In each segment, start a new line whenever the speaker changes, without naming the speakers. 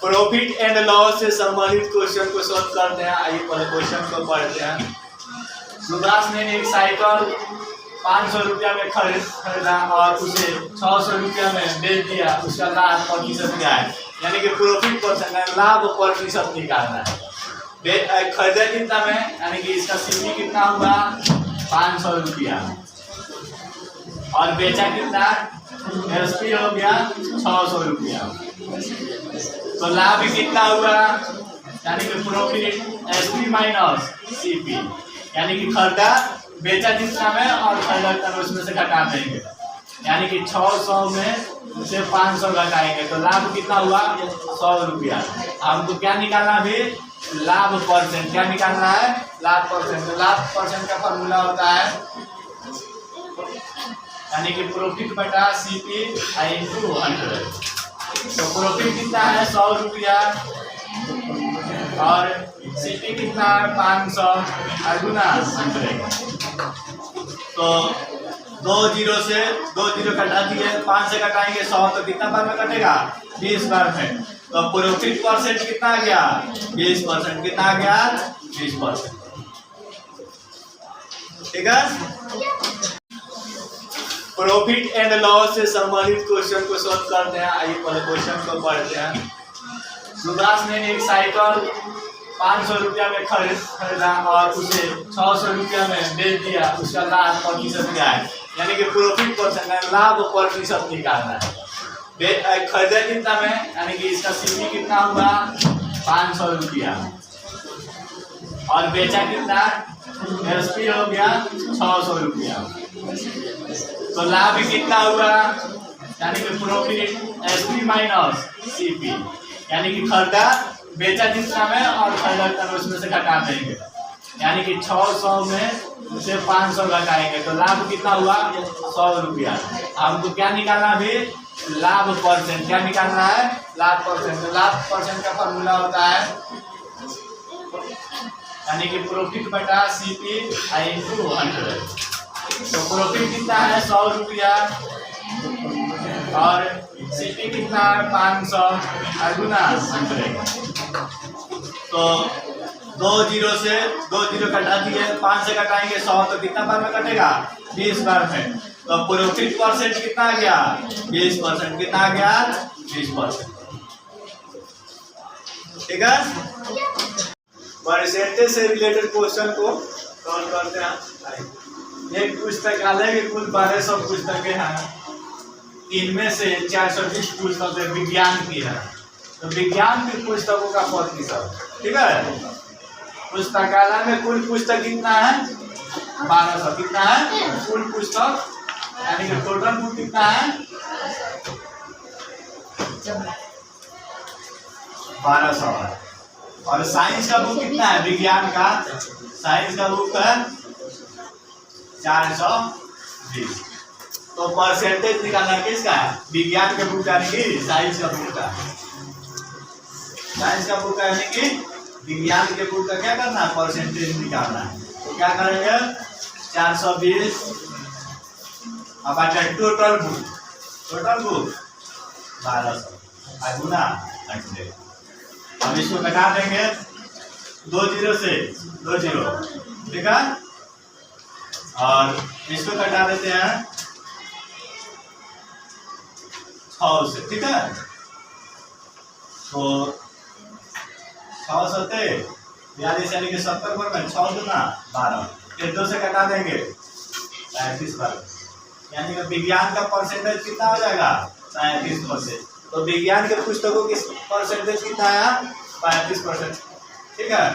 Profit and loss से संबंधित question को सॉल्व करते हैं। आइए पहले क्वेश्चन को पढ़ते हैं। सुभाष ने एक साइकिल 500 रुपया में खरीदा और उसे 600 रुपया में बेच दिया। उसका लाभ प्रतिशत क्या है? यानी कि प्रॉफिट परसेंट है, लाभ प्रतिशत निकालना है। खरीदा कितना में, यानी कि इसका सीपी कितना हुआ 500 रुपया और बेचा कितना, एसपी हो गया 600 रुपया। तो लाभ कितना हुआ, यानी कि प्रॉफिट एसपी माइनस सीपी, यानी कि खरीदा बेचा जितना में और खरीदा उसमें से घटा देंगे, यानी कि 600 में से 500 घटाएंगे तो लाभ कितना हुआ 100 रुपया। हमको क्या निकालना भी, लाभ परसेंट। क्या निकालना है, लाभ परसेंट। तो लाभ परसेंट का फॉर्मूला होता है यानी कि प्रॉफिट बटा सीपी इंटू 100। तो प्रॉफिट कितना है 100 रुपया और सीपी कितना है 500 और गुना 100। तो 2 जीरो से 2 जीरो कटा दिए, 5 से कटाएंगे 100 तो कितना बार में कटेगा 20 बार में। तो प्रॉफिट परसेंट कितना आ गया 20%। कितना आ गया 20%। ठीक है। प्रॉफिट एंड लॉस से संबंधित क्वेश्चन को सॉल्व करते हैं। आइए पहले क्वेश्चन को पढ़ते हैं। सुभाष ने एक साइकिल 500 रुपया में खरीदा और उसे 600 रुपया में बेच दिया। उसका लाभ प्रतिशत क्या है? यानी कि प्रॉफिट परसेंट है, लाभ प्रतिशत निकालना है। खरीदा कितना में, यानी कि इसका सीपी कितना हुआ 500 रुपया और बेचा कितना, एसपी हो गया 600 रुपया। तो लाभ कितना हुआ, यानी कि प्रॉफिट एसपी माइनस सीपी, यानी कि खरीदा बेचा जितना में और खरीदा उसमें से घटा देंगे, यानी कि 600 में से 500 घटाएंगे तो लाभ कितना हुआ 100 रुपया। हमको क्या निकालना भी, लाभ परसेंट। क्या निकालना है, लाभ परसेंट। लाभ परसेंट का फॉर्मूला होता है यानी कि प्रॉफिट बटा सीपी इंटू 100। तो प्रॉफिट कितना है 100 रुपया और सीपी कितना है 500 और गुना 100। तो 2 जीरो से 2 जीरो कटा दिए, 5 से कटाएंगे 100 तो कितना बार में कटेगा 20 बार में। तो प्रॉफिट परसेंट कितना आ गया 20%। कितना आ गया 20%। ठीक है। परसेंटेज से रिलेटेड क्वेश्चन को सॉल्व करते हैं। एक पुस्तकालय के कुल 1200 पुस्तकें हैं। इनमें से 420 पुस्तकें विज्ञान की है। तो विज्ञान की पुस्तकों का प्रतिशत, ठीक है। पुस्तकालय में कुल पुस्तक कितना है 1200। कितना है कुल पुस्तक, यानी कि टोटल बुक कितना है 1200 है। और साइंस का बुक कितना है, विज्ञान का साइंस का बुक है 420। तो परसेंटेज निकालना किसका है, विज्ञान के बुक का, यानी कि साइंस का बुक का। साइंस का बुक का यानी कि विज्ञान के बुक का क्या करना है, परसेंटेज निकालना है। तो क्या करेंगे 420 अब टोटल बुक 1200 गुना 100। हम इसको घटा देंगे 2 जीरो से 2 जीरो, ठीक है। और इसको घटा देते हैं 6 से, ठीक है। तो 6 सते 42 यानी कि 70 पर में 6 गुना 12, फिर 2 से घटा देंगे 35 पर, यानी कि विज्ञान का परसेंटेज कितना हो जाएगा 37%। तो विज्ञान के पुस्तकों की परसेंटेज कितना आया 35%, ठीक है।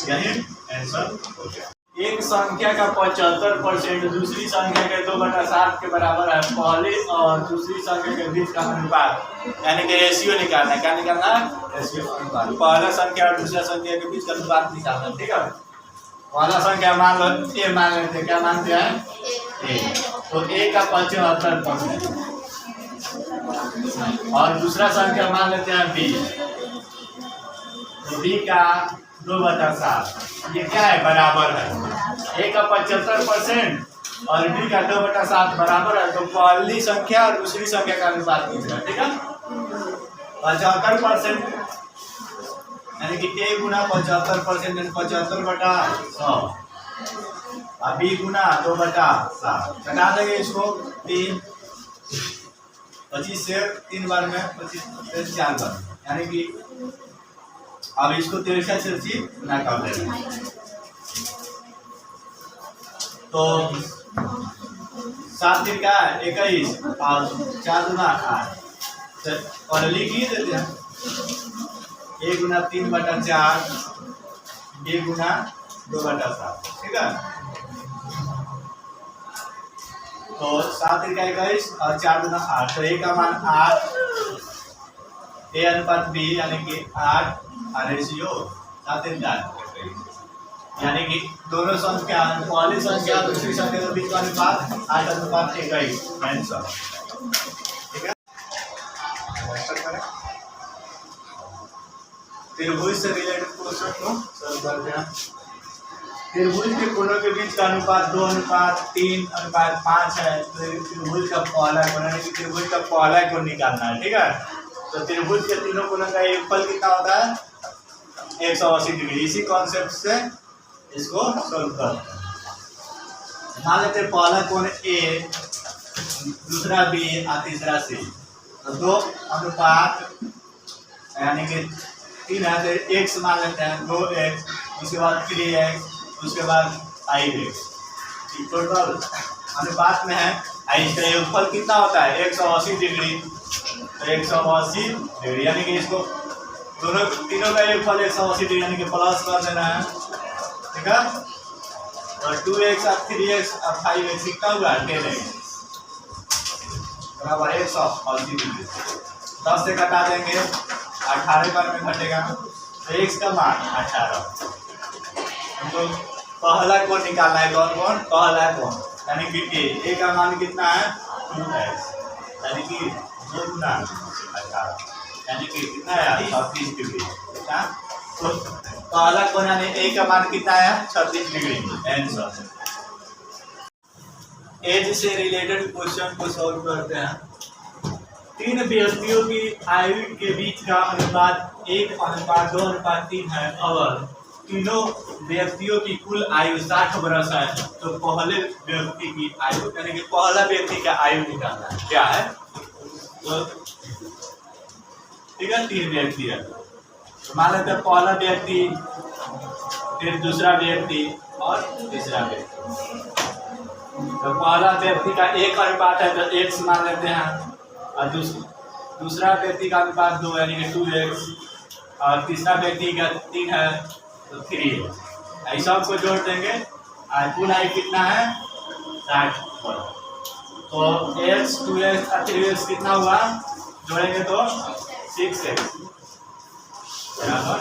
यही आंसर हो गया। एक संख्या का 75% दूसरी संख्या के 2/7 के बराबर है। पहले और दूसरी संख्या के बीच का अनुपात, यानी कि रेशियो निकालना है। क्या निकालना है, रेशियो अनुपात। पहला संख्या और दूसरा संख्या के बीच का अनुपात निकालना है, ठीक है। पहला संख्या मान लो ए मान लेते हैं। क्या मानते हैं ए, तो ए का 75% और दूसरा संख्या मान लेते हैं बी, तो बी का 2/7। ये क्या है, बराबर है। ए का 75% और बी का 2/7 बराबर है। तो पहली संख्या और दूसरी संख्या का अनुपात कितना, ठीक है। 75% यानी कि a गुना 75% 75/100 और b गुना 2/7 घटा देंगे इसको 3 25 से 3 बार में 25 से 4 बार, यानी कि अब इसको 63 से गुना कर देंगे तो 7 3 का 21 और 4 गुना 8 और लिख ही देते हैं a गुना 3/4 b गुना 2/7, ठीक है। तो 7 3 का 21 और 4 गुना 8, तो a का मान 8, a अनुपात b यानी कि 8 और रेशियो 7 3 का, यानी कि दोनों संख्या पहली संख्या दूसरी संख्या के बीच का अनुपात 8:21 आंसर, ठीक है। त्रिभुज से रिलेटेड क्वेश्चन को सॉल्व करते हैं। त्रिभुज के कोणों के बीच का अनुपात 2:3:5 है। त्रिभुज का पहला कोण यानी कि त्रिभुज का पहला कोण निकालना है, ठीक है। तो त्रिभुज के तीनों कोणों का योगफल कितना होता है 180 डिग्री। इसी कॉन्सेप्ट से इसको सॉल्व करते हैं। मान लेते हैं पहला कोण ए, दूसरा बी और तीसरा सी, तो 2 अनुपात यानी कि 3 है तो x मान लेते हैं 2x, उसके बाद 3x, उसके बाद 5x, टोटल अनुपात में है। इसका योगफल कितना होता है 180 डिग्री, तो 180 डिग्री यानी कि इसको दोनों तीनों का योगफल 180 डिग्री यानी कि प्लस कर देना है, ठीक है। और 2x और 3x और 5x कितना हुआ 10x बराबर 180 डिग्री। 10 से घटा देंगे 18 बार में घटेगा तो x का मान 18। तो पहला कोण निकालना है, कौन कौन पहला कोण यानी कि a का मान कितना है 2x यानी कि 2 गुना 18 यानी कि कितना है 36 डिग्री, ठीक है। तो पहला कोण यानी a का मान कितना है 36 डिग्री आंसर। एज से रिलेटेड क्वेश्चन को सॉल्व करते हैं। 3 व्यक्तियों की आयु के बीच का अनुपात 1:2:3 है और तीनों व्यक्तियों की कुल आयु 60 वर्ष है, तो पहले व्यक्ति की आयु यानी कि पहला व्यक्ति का आयु निकालना है। क्या है तो ठीक है 3 व्यक्ति है, तो मान लेते हैं पहला व्यक्ति, फिर दूसरा व्यक्ति और तीसरा व्यक्ति। तो पहला व्यक्ति का 1 अनुपात है तो x मान लेते हैं, और दूसरा व्यक्ति का अनुपात 2 यानी कि 2x, और तीसरा व्यक्ति का 3 है तो 3। ऐसा सबको जोड़ देंगे और कुल आयु कितना है 60 वर्ष। तो x 2x और 3x कितना हुआ जोड़ेंगे तो 6x बराबर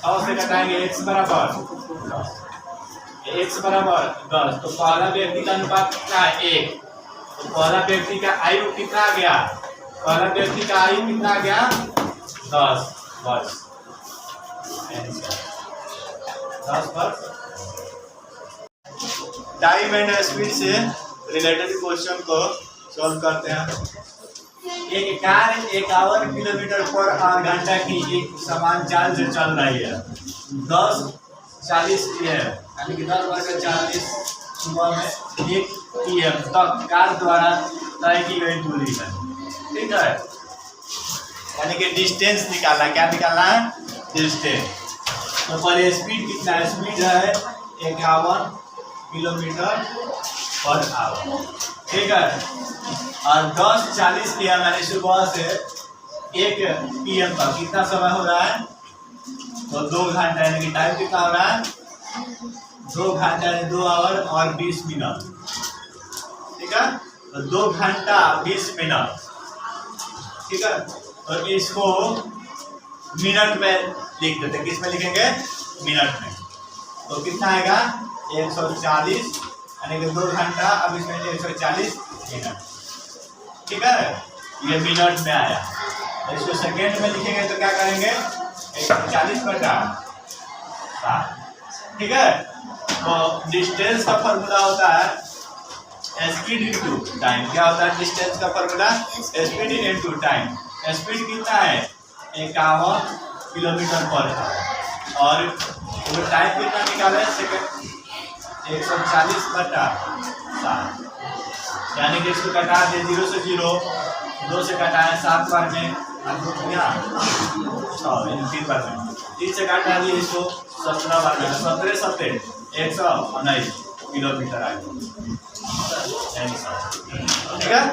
100 से घटाएंगे x बराबर 10। तो पहला व्यक्ति का अनुपात कितना है 1, तो पहला व्यक्ति का आयु कितना आ गया, पहला व्यक्ति का आयु कितना आ गया 10 वर्ष। 10 वर्ष। टाइम एंड स्पीड से रिलेटेड क्वेश्चन को सॉल्व करते हैं। एक कार 51 किलोमीटर पर घंटा की एक समान चाल से चल रही है। 10:40 PM यानी कि 10:40 सुबह में 1 PM तक कार द्वारा तय की गई दूरी है, ठीक है। यानी कि डिस्टेंस निकालना, क्या निकालना है डिस्टेंस। तो पहले स्पीड कितना है, स्पीड है 51 किलोमीटर पर आवर, ठीक है। और 10:40 PM यानी सुबह से 1 PM तक कितना समय हो रहा है, तो 2 घंटा यानी कि टाइम कितना हो रहा है 2 घंटा यानी 2 आवर और 20 मिनट, ठीक है। तो 2 घंटा 20 मिनट, ठीक है। तो इसको मिनट में लिख देते, किस में लिखेंगे मिनट में। तो कितना आएगा 140 यानी कि 2 घंटा, अब इसमें 140 मिनट, ठीक है। ये मिनट में आया। तो इसको सेकेंड में लिखेंगे तो क्या करेंगे 140/7, ठीक है। तो डिस्टेंस का फॉर्मूला होता है स्पीड इनटू टाइम। क्या होता है डिस्टेंस का formula speed into time. Speed कितना है 51 किलोमीटर पर आवर। और वो टाइम कितना निकाला है सेकंड 140/7, यानी कि इसको कटा दे 0 से 0, 2 से कटाए 7 बार में, 3 बार में, 3 से काटा दिए इसको 17 बार में, 17 17 119 किलोमीटर आएगा। ठीक है।